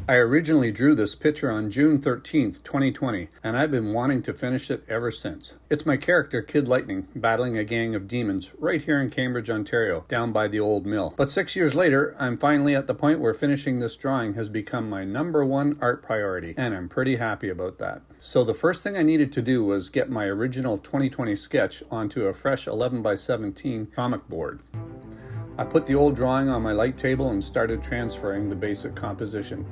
I originally drew this picture on June 13th, 2020, and I've been wanting to finish it ever since. It's my character, Kid Lightning, battling a gang of demons right here in Cambridge, Ontario, down by the old mill. But 6 years later, I'm finally at the point where finishing this drawing has become my #1 art priority, and I'm pretty happy about that. So the first thing I needed to do was get my original 2020 sketch onto a fresh 11x17 comic board. I put the old drawing on my light table and started transferring the basic composition.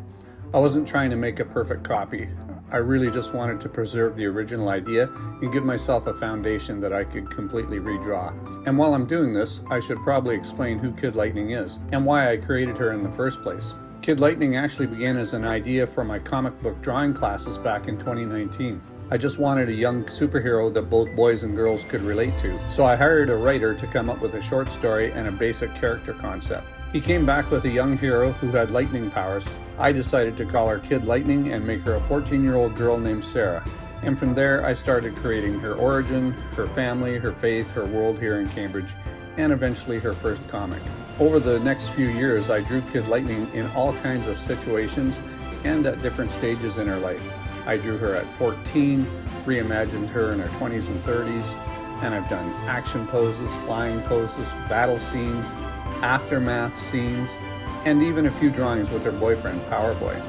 I wasn't trying to make a perfect copy. I really just wanted to preserve the original idea and give myself a foundation that I could completely redraw. And while I'm doing this, I should probably explain who Kid Lightning is and why I created her in the first place. Kid Lightning actually began as an idea for my comic book drawing classes back in 2019. I just wanted a young superhero that both boys and girls could relate to, so I hired a writer to come up with a short story and a basic character concept. He came back with a young hero who had lightning powers. I decided to call her Kid Lightning and make her a 14-year-old girl named Sarah. And from there, I started creating her origin, her family, her faith, her world here in Cambridge, and eventually her first comic. Over the next few years, I drew Kid Lightning in all kinds of situations and at different stages in her life. I drew her at 14, reimagined her in her 20s and 30s, and I've done action poses, flying poses, battle scenes, aftermath scenes, and even a few drawings with her boyfriend, Powerboy.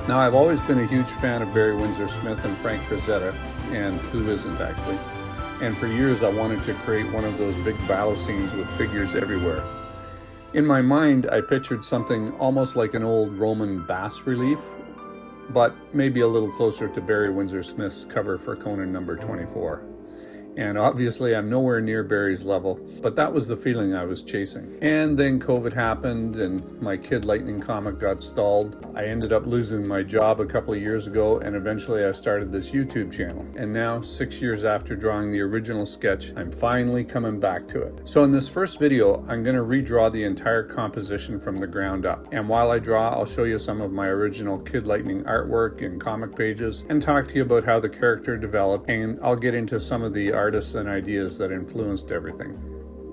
Now, I've always been a huge fan of Barry Windsor Smith and Frank Frazetta, and who isn't actually? And for years I wanted to create one of those big battle scenes with figures everywhere. In my mind, I pictured something almost like an old Roman bas-relief, but maybe a little closer to Barry Windsor Smith's cover for Conan number 24. And obviously I'm nowhere near Barry's level, but that was the feeling I was chasing. And then COVID happened and my Kid Lightning comic got stalled. I ended up losing my job a couple of years ago, and eventually I started this YouTube channel. And now, 6 years after drawing the original sketch, I'm finally coming back to it. So in this first video, I'm going to redraw the entire composition from the ground up. And while I draw, I'll show you some of my original Kid Lightning artwork and comic pages and talk to you about how the character developed, and I'll get into some of the artists and ideas that influenced everything.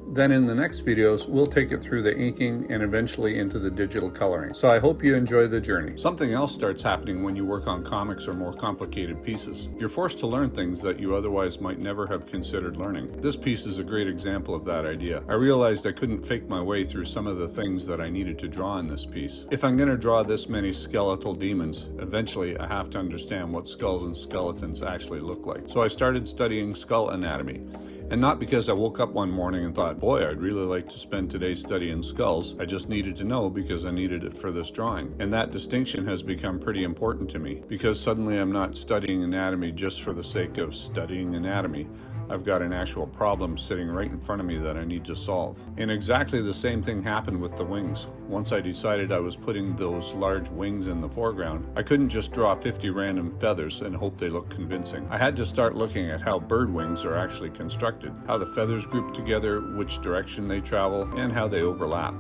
Then in the next videos, we'll take it through the inking and eventually into the digital coloring. So I hope you enjoy the journey. Something else starts happening when you work on comics or more complicated pieces. You're forced to learn things that you otherwise might never have considered learning. This piece is a great example of that idea. I realized I couldn't fake my way through some of the things that I needed to draw in this piece. If I'm going to draw this many skeletal demons, eventually I have to understand what skulls and skeletons actually look like. So I started studying skull anatomy. And not because I woke up one morning and thought, boy, I'd really like to spend today studying skulls. I just needed to know because I needed it for this drawing. And that distinction has become pretty important to me, because suddenly I'm not studying anatomy just for the sake of studying anatomy. I've got an actual problem sitting right in front of me that I need to solve. And exactly the same thing happened with the wings. Once I decided I was putting those large wings in the foreground, I couldn't just draw 50 random feathers and hope they look convincing. I had to start looking at how bird wings are actually constructed, how the feathers group together, which direction they travel, and how they overlap.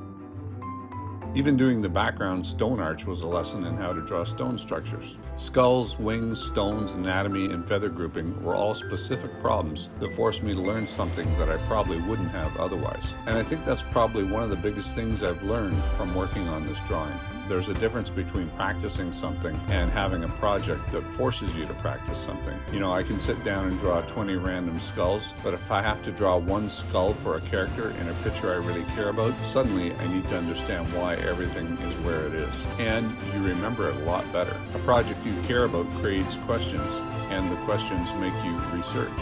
Even doing the background stone arch was a lesson in how to draw stone structures. Skulls, wings, stones, anatomy, and feather grouping were all specific problems that forced me to learn something that I probably wouldn't have otherwise. And I think that's probably one of the biggest things I've learned from working on this drawing. There's a difference between practicing something and having a project that forces you to practice something. You know, I can sit down and draw 20 random skulls, but if I have to draw one skull for a character in a picture I really care about, suddenly I need to understand why everything is where it is. And you remember it a lot better. A project you care about creates questions, and the questions make you research.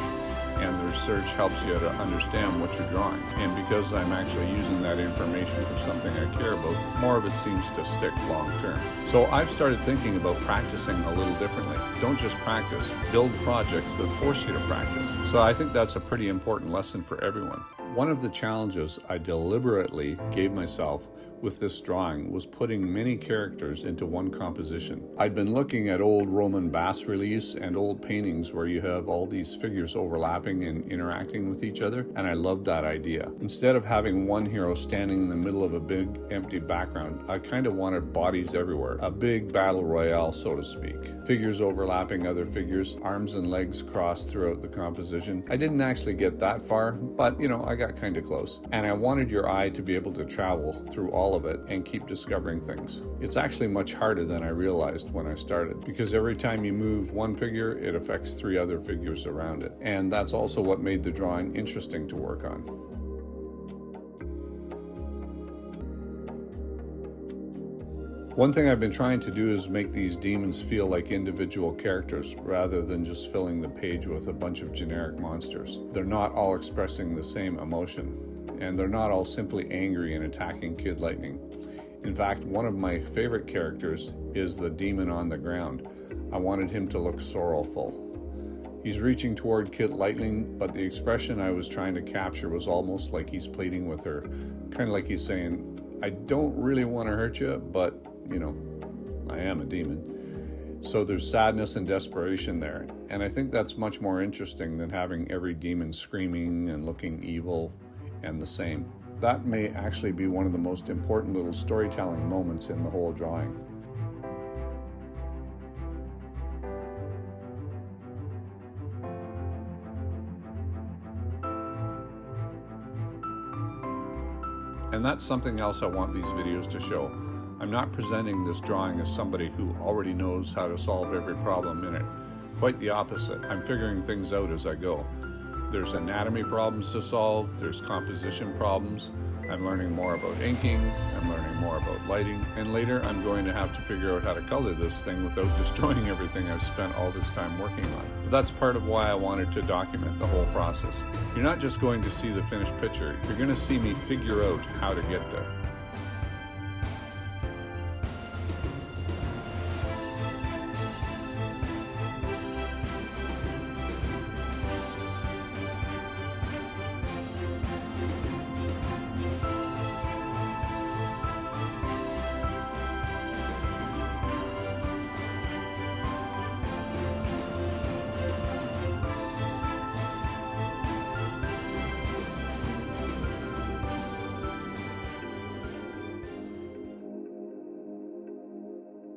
And the research helps you to understand what you're drawing. And because I'm actually using that information for something I care about, more of it seems to stick long term. So I've started thinking about practicing a little differently. Don't just practice, build projects that force you to practice. So I think that's a pretty important lesson for everyone. One of the challenges I deliberately gave myself with this drawing was putting many characters into one composition. I'd been looking at old Roman bas-reliefs and old paintings where you have all these figures overlapping and interacting with each other, and I loved that idea. Instead of having one hero standing in the middle of a big empty background, I kind of wanted bodies everywhere, a big battle royale, so to speak. Figures overlapping other figures, arms and legs crossed throughout the composition. I didn't actually get that far, but you know, I got kind of close. And I wanted your eye to be able to travel through all all of it and keep discovering things. It's actually much harder than I realized when I started, because every time you move one figure, it affects 3 other figures around it. And that's also what made the drawing interesting to work on. One thing I've been trying to do is make these demons feel like individual characters rather than just filling the page with a bunch of generic monsters. They're not all expressing the same emotion, and they're not all simply angry and attacking Kid Lightning. In fact, one of my favorite characters is the demon on the ground. I wanted him to look sorrowful. He's reaching toward Kid Lightning, but the expression I was trying to capture was almost like he's pleading with her, kind of like he's saying, I don't really want to hurt you, but you know, I am a demon. So there's sadness and desperation there. And I think that's much more interesting than having every demon screaming and looking evil and the same. That may actually be one of the most important little storytelling moments in the whole drawing. And that's something else I want these videos to show. I'm not presenting this drawing as somebody who already knows how to solve every problem in it. Quite the opposite. I'm figuring things out as I go. There's anatomy problems to solve, there's composition problems, I'm learning more about inking, I'm learning more about lighting, and later I'm going to have to figure out how to color this thing without destroying everything I've spent all this time working on. But that's part of why I wanted to document the whole process. You're not just going to see the finished picture, you're going to see me figure out how to get there.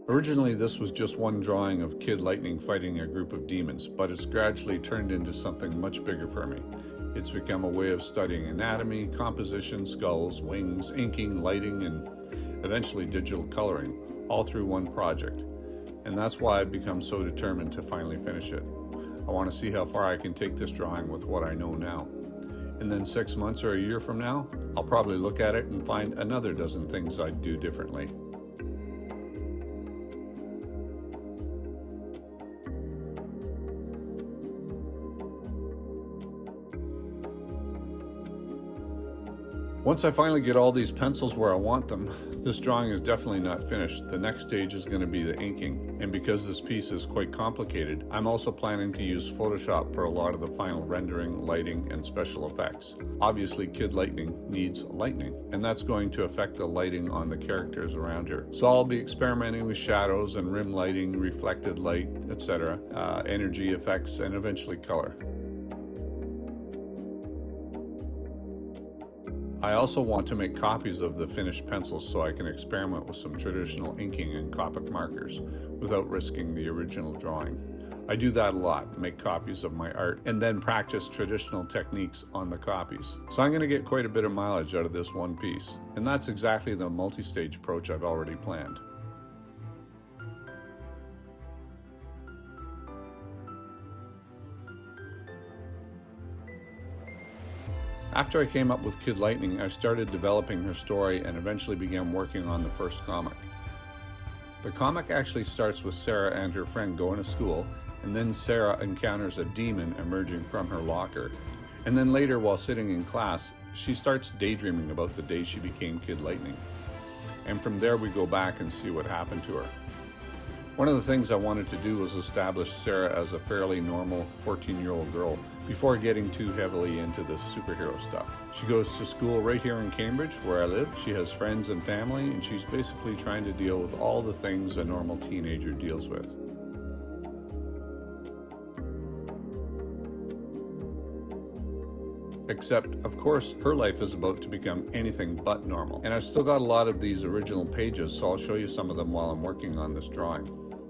Originally, this was just one drawing of Kid Lightning fighting a group of demons, but it's gradually turned into something much bigger for me. It's become a way of studying anatomy, composition, skulls, wings, inking, lighting, and eventually digital coloring, all through one project. And that's why I've become so determined to finally finish it. I want to see how far I can take this drawing with what I know now. And then 6 months or a year from now, I'll probably look at it and find another dozen things I'd do differently. Once I finally get all these pencils where I want them, this drawing is definitely not finished. The next stage is going to be the inking, and because this piece is quite complicated, I'm also planning to use Photoshop for a lot of the final rendering, lighting, and special effects. Obviously, Kid Lightning needs lightning, and that's going to affect the lighting on the characters around her. So I'll be experimenting with shadows and rim lighting, reflected light, etc., energy effects, and eventually color. I also want to make copies of the finished pencils so I can experiment with some traditional inking and Copic markers without risking the original drawing. I do that a lot, make copies of my art, and then practice traditional techniques on the copies. So I'm going to get quite a bit of mileage out of this one piece, and that's exactly the multi-stage approach I've already planned. After I came up with Kid Lightning, I started developing her story and eventually began working on the first comic. The comic actually starts with Sarah and her friend going to school, and then Sarah encounters a demon emerging from her locker. And then later, while sitting in class, she starts daydreaming about the day she became Kid Lightning. And from there we go back and see what happened to her. One of the things I wanted to do was establish Sarah as a fairly normal 14-year-old girl before getting too heavily into the superhero stuff. She goes to school right here in Cambridge, where I live. She has friends and family, and she's basically trying to deal with all the things a normal teenager deals with. Except, of course, her life is about to become anything but normal. And I've still got a lot of these original pages, so I'll show you some of them while I'm working on this drawing.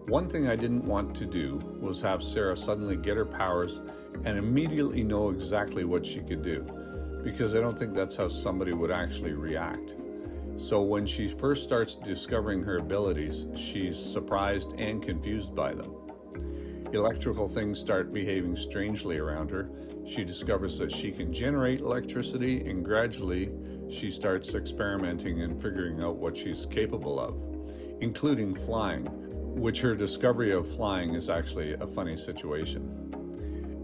One thing I didn't want to do was have Sarah suddenly get her powers and immediately know exactly what she could do, because I don't think that's how somebody would actually react. So when she first starts discovering her abilities, she's surprised and confused by them. Electrical things start behaving strangely around her. She discovers that she can generate electricity, and gradually she starts experimenting and figuring out what she's capable of, including flying, which her discovery of flying is actually a funny situation.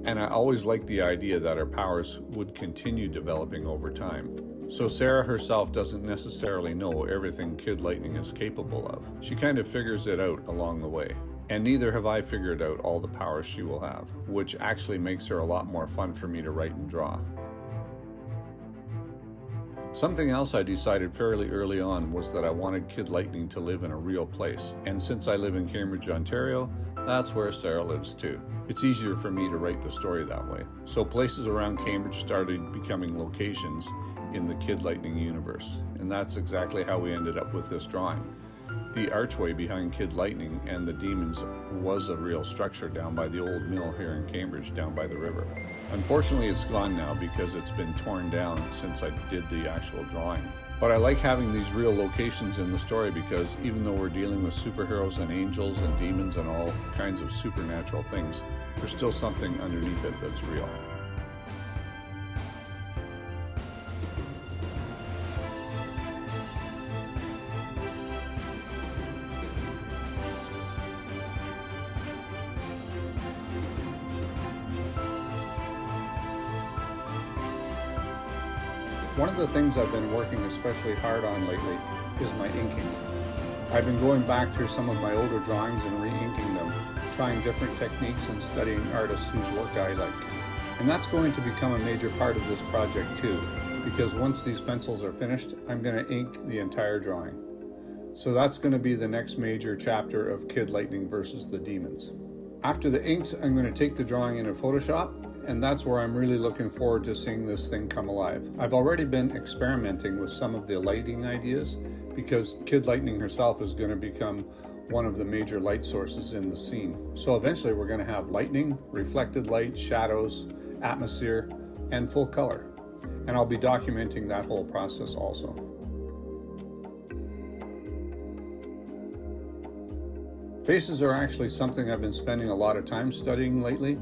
And I always liked the idea that her powers would continue developing over time. So Sarah herself doesn't necessarily know everything Kid Lightning is capable of. She kind of figures it out along the way. And neither have I figured out all the powers she will have, which actually makes her a lot more fun for me to write and draw. Something else I decided fairly early on was that I wanted Kid Lightning to live in a real place. And since I live in Cambridge, Ontario, that's where Sarah lives too. It's easier for me to write the story that way. So places around Cambridge started becoming locations in the Kid Lightning universe. And that's exactly how we ended up with this drawing. The archway behind Kid Lightning and the demons was a real structure down by the old mill here in Cambridge, down by the river. Unfortunately, it's gone now because it's been torn down since I did the actual drawing. But I like having these real locations in the story because even though we're dealing with superheroes and angels and demons and all kinds of supernatural things, there's still something underneath it that's real. One of the things I've been working especially hard on lately is my inking. I've been going back through some of my older drawings and re-inking them, trying different techniques and studying artists whose work I like. And that's going to become a major part of this project too, because once these pencils are finished, I'm going to ink the entire drawing. So that's going to be the next major chapter of Kid Lightning versus the Demons. After the inks, I'm going to take the drawing into Photoshop, and that's where I'm really looking forward to seeing this thing come alive. I've already been experimenting with some of the lighting ideas because Kid Lightning herself is going to become one of the major light sources in the scene. So eventually we're going to have lightning, reflected light, shadows, atmosphere, and full color. And I'll be documenting that whole process also. Faces are actually something I've been spending a lot of time studying lately.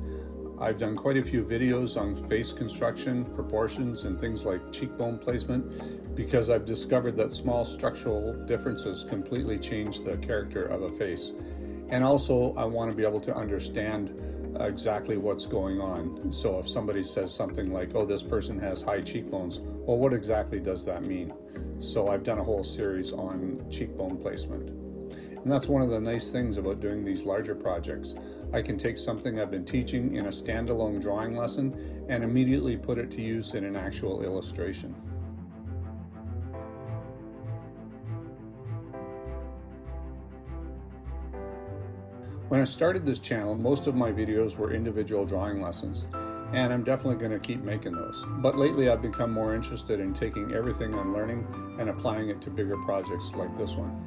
I've done quite a few videos on face construction, proportions, and things like cheekbone placement because I've discovered that small structural differences completely change the character of a face. And also, I want to be able to understand exactly what's going on. So if somebody says something like, oh, this person has high cheekbones, well, what exactly does that mean? So I've done a whole series on cheekbone placement. And that's one of the nice things about doing these larger projects. I can take something I've been teaching in a standalone drawing lesson and immediately put it to use in an actual illustration. When I started this channel, most of my videos were individual drawing lessons, and I'm definitely going to keep making those. But lately I've become more interested in taking everything I'm learning and applying it to bigger projects like this one.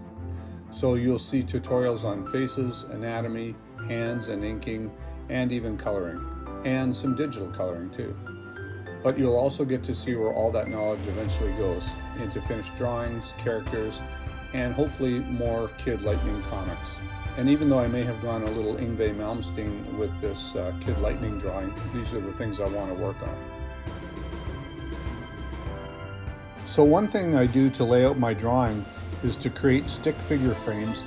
So you'll see tutorials on faces, anatomy, hands and inking, and even coloring, and some digital coloring too. But you'll also get to see where all that knowledge eventually goes, into finished drawings, characters, and hopefully more Kid Lightning comics. And even though I may have gone a little Yngwie Malmsteen with this Kid Lightning drawing, these are the things I want to work on. So one thing I do to lay out my drawing is to create stick figure frames,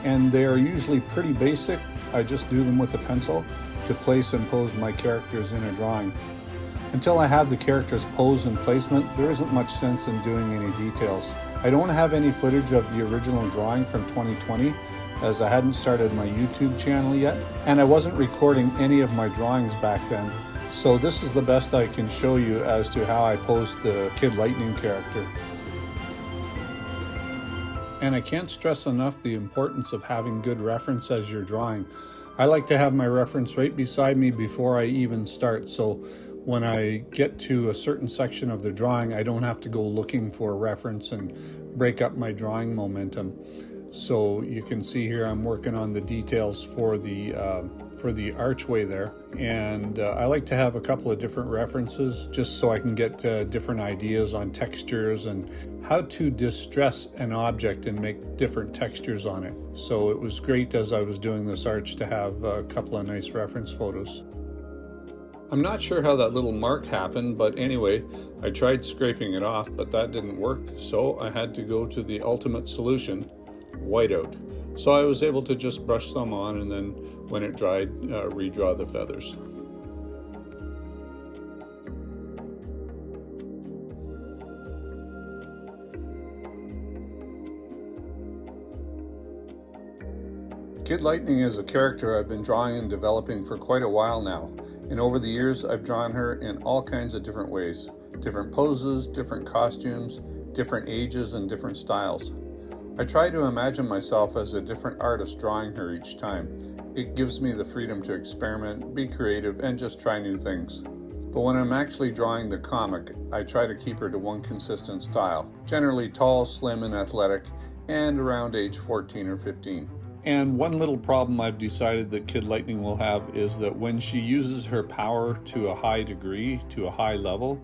and they are usually pretty basic. I just do them with a pencil to place and pose my characters in a drawing. Until I have the characters' pose and placement, there isn't much sense in doing any details. I don't have any footage of the original drawing from 2020, as I hadn't started my YouTube channel yet, and I wasn't recording any of my drawings back then. So this is the best I can show you as to how I posed the Kid Lightning character. And I can't stress enough the importance of having good reference as you're drawing. I like to have my reference right beside me before I even start, so when I get to a certain section of the drawing, I don't have to go looking for a reference and break up my drawing momentum. So you can see here I'm working on the details for the archway there, and I like to have a couple of different references just so I can get different ideas on textures and how to distress an object and make different textures on it. So it was great as I was doing this arch to have a couple of nice reference photos. I'm not sure how that little mark happened, but anyway, I tried scraping it off, but that didn't work, so I had to go to the ultimate solution, whiteout. So I was able to just brush some on, and then when it dried, redraw the feathers. Kid Lightning is a character I've been drawing and developing for quite a while now. And over the years, I've drawn her in all kinds of different ways. Different poses, different costumes, different ages, and different styles. I try to imagine myself as a different artist drawing her each time. It gives me the freedom to experiment, be creative, and just try new things. But when I'm actually drawing the comic, I try to keep her to one consistent style. Generally tall, slim, and athletic, and around age 14 or 15. And one little problem I've decided that Kid Lightning will have is that when she uses her power to a high degree, to a high level,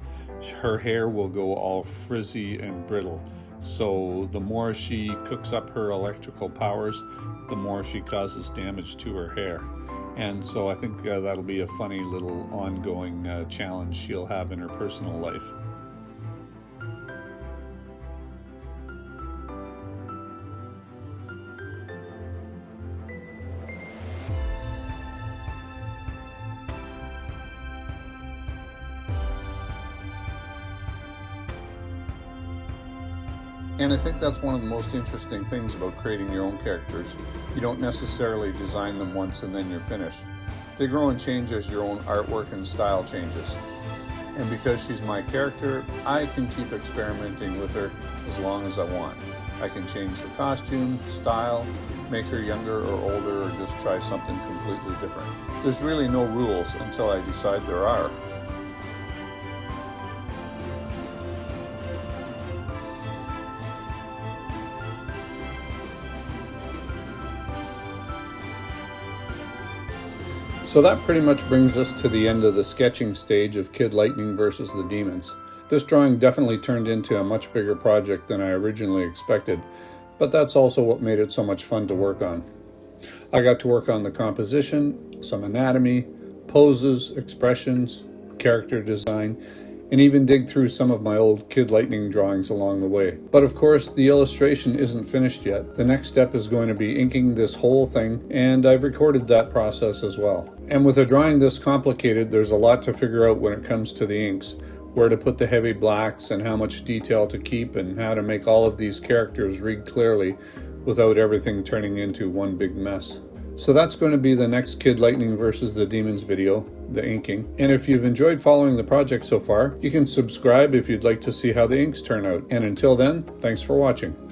her hair will go all frizzy and brittle. So the more she cooks up her electrical powers, the more she causes damage to her hair. And so I think that'll be a funny little ongoing challenge she'll have in her personal life. And I think that's one of the most interesting things about creating your own characters. You don't necessarily design them once and then you're finished. They grow and change as your own artwork and style changes. And because she's my character, I can keep experimenting with her as long as I want. I can change the costume, style, make her younger or older, or just try something completely different. There's really no rules until I decide there are. So that pretty much brings us to the end of the sketching stage of Kid Lightning versus the Demons. This drawing definitely turned into a much bigger project than I originally expected, but that's also what made it so much fun to work on. I got to work on the composition, some anatomy, poses, expressions, character design, and even dig through some of my old Kid Lightning drawings along the way. But of course, the illustration isn't finished yet. The next step is going to be inking this whole thing, and I've recorded that process as well. And with a drawing this complicated, there's a lot to figure out when it comes to the inks, where to put the heavy blacks and how much detail to keep and how to make all of these characters read clearly without everything turning into one big mess. So that's going to be the next Kid Lightning versus the Demons video, the inking. And if you've enjoyed following the project so far, you can subscribe if you'd like to see how the inks turn out. And until then, thanks for watching.